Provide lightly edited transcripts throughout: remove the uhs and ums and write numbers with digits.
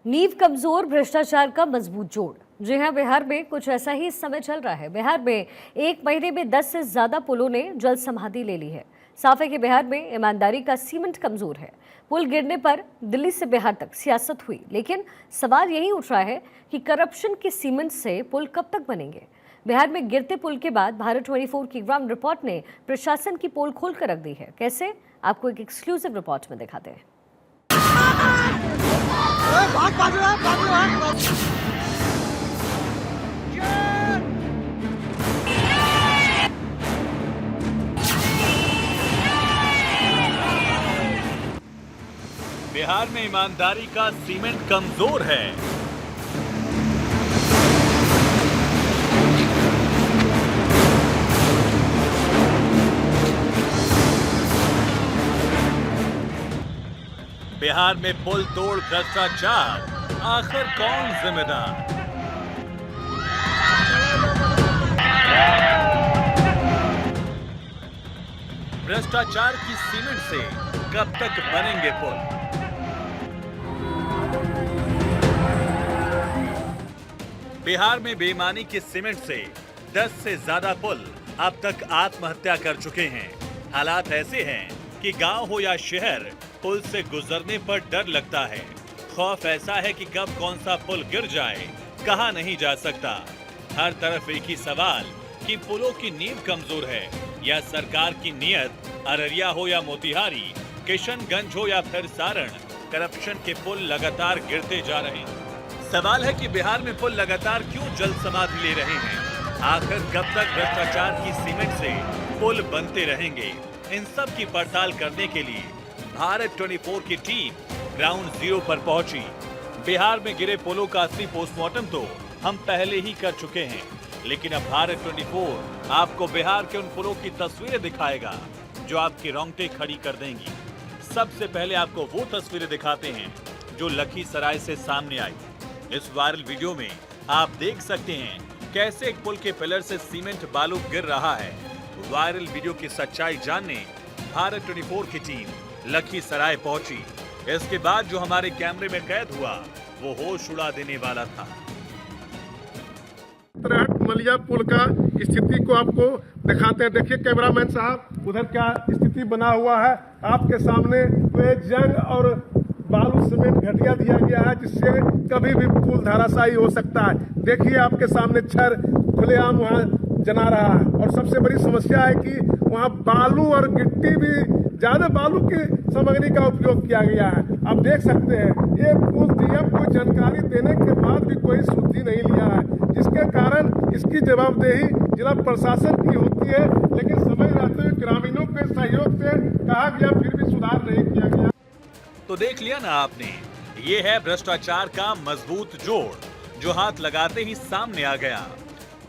नींव कमजोर, भ्रष्टाचार का मजबूत जोड़। जी हां, बिहार में कुछ ऐसा ही इस समय चल रहा है। बिहार में एक महीने में 10 से ज्यादा पुलों ने जल समाधि ले ली है। साफ है कि बिहार में ईमानदारी का सीमेंट कमजोर है। पुल गिरने पर दिल्ली से बिहार तक सियासत हुई, लेकिन सवाल यही उठ रहा है कि करप्शन के सीमेंट से पुल कब तक बनेंगे। बिहार में गिरते पुल के बाद भारत 24 की ग्राउंड रिपोर्ट ने प्रशासन की पोल खोलकर रख दी है। कैसे, आपको एक एक्सक्लूसिव रिपोर्ट में दिखाते हैं। बिहार में ईमानदारी का सीमेंट कमजोर है। बिहार में पुल तोड़ भ्रष्टाचार, आखिर कौन जिम्मेदार? भ्रष्टाचार की सीमेंट से कब तक बनेंगे पुल? बिहार में बेईमानी के सीमेंट से 10 से ज्यादा पुल अब तक आत्महत्या कर चुके हैं। हालात ऐसे हैं कि गांव हो या शहर, पुल से गुजरने पर डर लगता है। खौफ ऐसा है कि कब कौन सा पुल गिर जाए, कहा नहीं जा सकता। हर तरफ एक ही सवाल कि पुलों की नींव कमजोर है या सरकार की नीयत। अररिया हो या मोतिहारी, किशनगंज हो या फिर सारण, करप्शन के पुल लगातार गिरते जा रहे हैं। सवाल है कि बिहार में पुल लगातार क्यों जल समाधि ले रहे हैं? आखिर कब तक भ्रष्टाचार की सीमेंट से पुल बनते रहेंगे? इन सब की पड़ताल करने के लिए भारत 24 की टीम ग्राउंड जीरो पर पहुंची। बिहार में गिरे पुलों का असली पोस्टमार्टम तो हम पहले ही कर चुके हैं, लेकिन अब भारत 24 आपको बिहार के उन पुलों की तस्वीरें दिखाएगा जो आपके रोंगटे खड़ी कर देंगी। सबसे पहले आपको वो तस्वीरें दिखाते हैं जो लखीसराय से सामने आई। इस वायरल वीडियो में आप देख सकते हैं कैसे एक पुल के पिलर से सीमेंट बालू गिर रहा है। वायरल वीडियो की सच्चाई जानने भारत 24 की टीम लखीसराय पहुंची। इसके बाद जो हमारे कैमरे में कैद हुआ वो होश उड़ा देने वाला था। मलिया पुल का स्थिति को आपको दिखाते हैं। देखिए कैमरामैन साहब, उधर क्या स्थिति बना हुआ है आपके सामने। तो जंग और बालू सीमेंट घटिया दिया गया है जिससे कभी भी पुल धराशायी हो सकता है। देखिए आपके सामने छर खुलेआम वहाँ जना रहा है। और सबसे बड़ी समस्या है कि वहाँ बालू और गिट्टी भी, ज्यादा बालू की सामग्री का उपयोग किया गया है। आप देख सकते हैं ये पुल डीएम को जानकारी देने के बाद भी कोई सुधि नहीं लिया है, जिसके कारण इसकी जवाबदेही जिला प्रशासन की होती है। लेकिन समय रहते हुए ग्रामीणों के सहयोग से कहा गया, फिर भी सुधार नहीं किया गया। तो देख लिया ना आपने, ये है भ्रष्टाचार का मजबूत जोड़ जो हाथ लगाते ही सामने आ गया।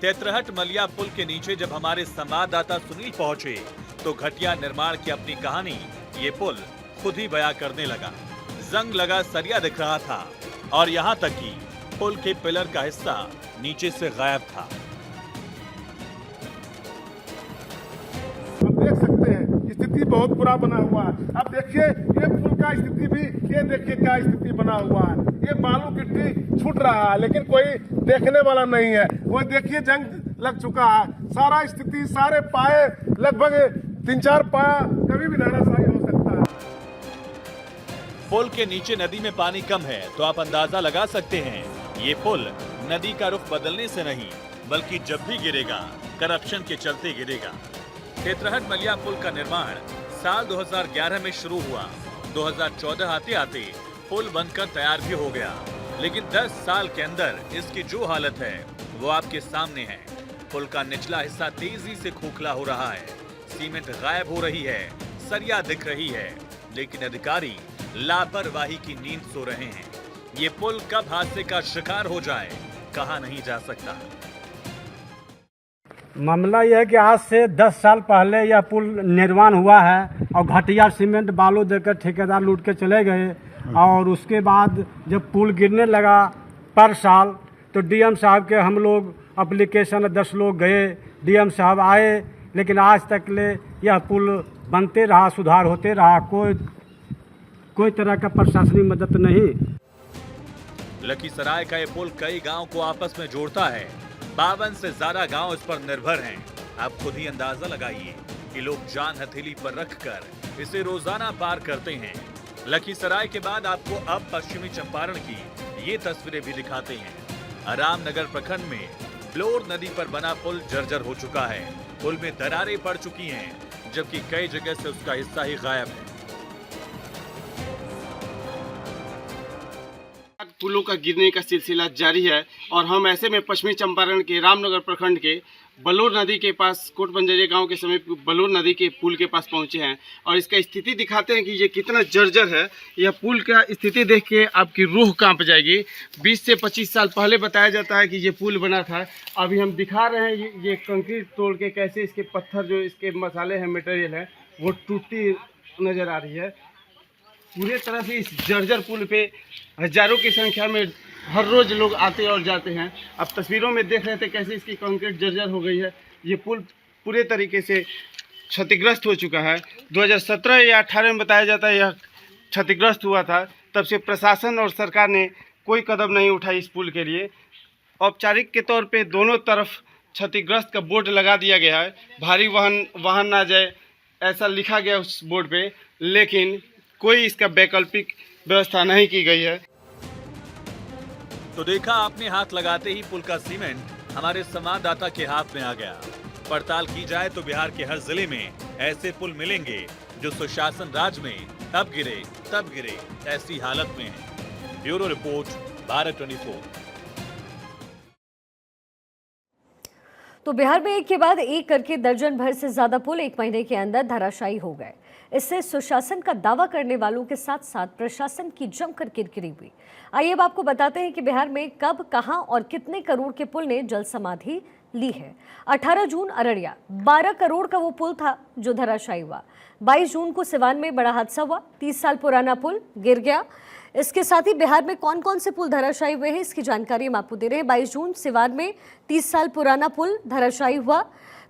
तेतरहट मलिया पुल के नीचे जब हमारे संवाददाता सुनील पहुंचे तो घटिया निर्माण की अपनी कहानी ये पुल खुद ही बयां करने लगा। जंग लगा सरिया दिख रहा था और यहाँ तक कि पुल के पिलर का हिस्सा नीचे से गायब था। आप देख सकते हैं स्थिति बहुत बुरा बना हुआ है। अब देखिए ये पुल का स्थिति भी, ये देखिए क्या स्थिति बना हुआ है। ये बालू गिट्टी छूट रहा है लेकिन कोई देखने वाला नहीं है। वो देखिए जंग लग चुका है। सारा स्थिति, सारे पाए, लगभग 3-4 पाया कभी भी धराशायी हो सकता है। पुल के नीचे नदी में पानी कम है तो आप अंदाजा लगा सकते हैं ये पुल नदी का रुख बदलने से नहीं बल्कि जब भी गिरेगा करप्शन के चलते गिरेगा। तेतरहट मलिया पुल का निर्माण साल 2011 में शुरू हुआ। 2014 आते आते पुल बनकर तैयार भी हो गया, लेकिन 10 साल के अंदर इसकी जो हालत है वो आपके सामने है। पुल का निचला हिस्सा तेजी से खोखला हो रहा है, सीमेंट गायब हो रही है, सरिया दिख रही है, लेकिन अधिकारी लापरवाही की नींद सो रहे हैं। ये पुल कब हादसे का शिकार हो जाए कहा नहीं जा सकता। मामला यह है कि आज से 10 साल पहले यह पुल निर्माण हुआ है और घटिया सीमेंट बालू देकर ठेकेदार लूट के चले गए। और उसके बाद जब पुल गिरने लगा पर साल तो डीएम साहब के हम लोग एप्लीकेशन 10 लोग गए, डीएम साहब आए, लेकिन आज तक ले यह पुल बनते रहा, सुधार होते रहा, कोई तरह का प्रशासनिक मदद नहीं। लखीसराय का ये पुल कई गांव को आपस में जोड़ता है। 52 से ज्यादा गांव इस पर निर्भर हैं। आप खुद ही अंदाजा लगाइए कि लोग जान हथेली पर रखकर इसे रोजाना पार करते हैं। लखीसराय के बाद आपको अब पश्चिमी चंपारण की ये तस्वीरें भी दिखाते हैं। रामनगर प्रखंड में ब्लोर नदी पर बना पुल जर्जर हो चुका है। पुल में दरारें पड़ चुकी हैं, जबकि कई जगह से उसका हिस्सा ही गायब है। पुलों का गिरने का सिलसिला जारी है और हम ऐसे में पश्चिमी चंपारण के रामनगर प्रखंड के बलौर नदी के पास कोट बंजरिया गांव के समीप बलौर नदी के पुल के पास पहुंचे हैं और इसका स्थिति दिखाते हैं कि ये कितना जर्जर है। यह पुल का स्थिति देख के आपकी रूह कांप जाएगी। 20 से 25 साल पहले बताया जाता है कि ये पुल बना था। अभी हम दिखा रहे हैं ये कंक्रीट तोड़ के कैसे इसके पत्थर जो इसके मसाले हैं, मटेरियल है, वो टूटती नज़र आ रही है। पूरे तरह से इस जर्जर पुल पे हजारों की संख्या में हर रोज लोग आते और जाते हैं। अब तस्वीरों में देख रहे थे कैसे इसकी कंक्रीट जर्जर हो गई है। ये पुल पूरे तरीके से क्षतिग्रस्त हो चुका है। 2017 या 18 में बताया जाता है यह क्षतिग्रस्त हुआ था। तब से प्रशासन और सरकार ने कोई कदम नहीं उठाई इस पुल के लिए। औपचारिक के तौर पे दोनों तरफ क्षतिग्रस्त का बोर्ड लगा दिया गया है, भारी वाहन ना जाए ऐसा लिखा गया उस बोर्ड पे, लेकिन कोई इसका वैकल्पिक व्यवस्था नहीं की गई है। तो देखा आपने, हाथ लगाते ही पुल का सीमेंट हमारे संवाददाता के हाथ में आ गया। पड़ताल की जाए तो बिहार के हर जिले में ऐसे पुल मिलेंगे जो सुशासन राज में तब गिरे ऐसी हालत में है। Bureau report, Bharat 24। तो बिहार में एक के बाद एक करके दर्जन भर से ज्यादा पुल एक महीने के अंदर धराशायी हो गए। इससे सुशासन का दावा करने वालों के साथ साथ प्रशासन की जमकर किरकिरी हुई। आइए अब आपको बताते हैं कि बिहार में कब, कहां और कितने करोड़ के पुल ने जल समाधि ली है। 18 जून अररिया 12 करोड़ का वो पुल था जो धराशायी हुआ। 22 जून को सिवान में बड़ा हादसा हुआ, 30 साल पुराना पुल गिर गया। इसके साथ ही बिहार में कौन कौन से पुल धराशायी हुए हैं इसकी जानकारी हम आपको दे रहे हैं। 22 जून सिवान में 30 साल पुराना पुल धराशायी हुआ।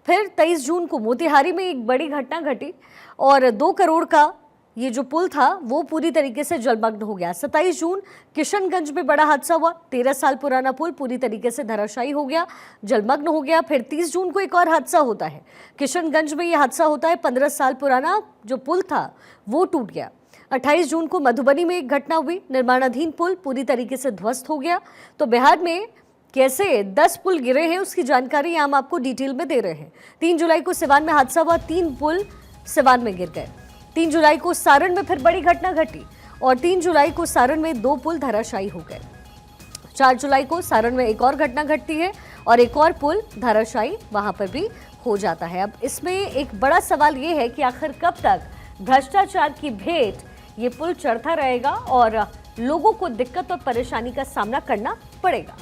फिर 23 जून को मोतिहारी में एक बड़ी घटना घटी और 2 करोड़ का ये जो पुल था वो पूरी तरीके से जलमग्न हो गया। 27 जून किशनगंज में बड़ा हादसा हुआ, 13 साल पुराना पुल पूरी तरीके से धराशायी हो गया, जलमग्न हो गया। फिर 30 जून को एक और हादसा होता है, किशनगंज में ये हादसा होता है, 15 साल पुराना जो पुल था वो टूट गया। 28 जून को मधुबनी में एक घटना हुई, निर्माणाधीन पुल पूरी तरीके से ध्वस्त हो गया। तो बिहार में कैसे 10 पुल गिरे हैं उसकी जानकारी हम आपको डिटेल में दे रहे हैं। 3 जुलाई को सिवान में हादसा हुआ, 3 पुल सिवान में गिर गए। 3 जुलाई को सारण में फिर बड़ी घटना घटी और 3 जुलाई को सारण में 2 पुल धराशायी हो गए। 4 जुलाई को सारण में एक और घटना घटती है और एक और पुल धराशायी वहां पर भी हो जाता है। अब इसमें एक बड़ा सवाल ये है कि आखिर कब तक भ्रष्टाचार की भेंट ये पुल चढ़ता रहेगा और लोगों को दिक्कत और परेशानी का सामना करना पड़ेगा।